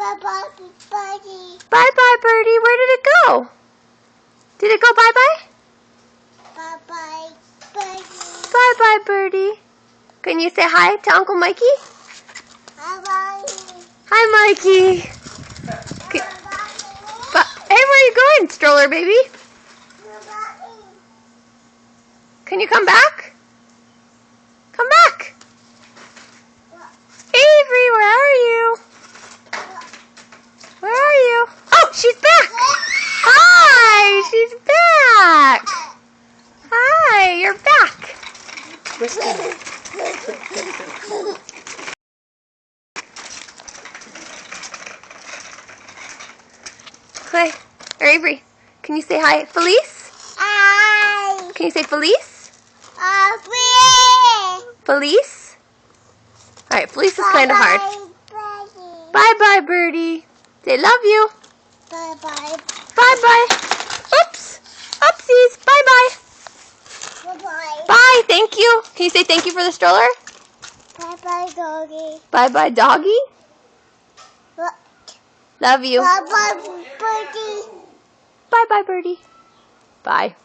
Bye-bye, birdie. Bye-bye, birdie. Where did it go? Did it go bye-bye? Bye-bye, birdie. Bye-bye, birdie. Can you say hi to Uncle Mikey? Bye-bye. Hi, Mikey. Hey, where are you going, stroller baby? Can you come back? Come back. Avery, where are you? Where are you? Oh, she's back. Hi, she's back. Hi, you're back. Clay, or Avery, can you say hi? Felice? Hi. Can you say Felice? Avery. Felice? Alright, Felice is kind of hard. Birdie. Bye-bye, birdie. Say love you. Bye-bye. Bye-bye. Oops. Oopsies. Bye-bye. Bye-bye. Bye. Thank you. Can you say thank you for the stroller? Bye-bye, doggy. Bye-bye, doggy. What? Love you. Bye-bye, birdie. Bye-bye, birdie. Bye.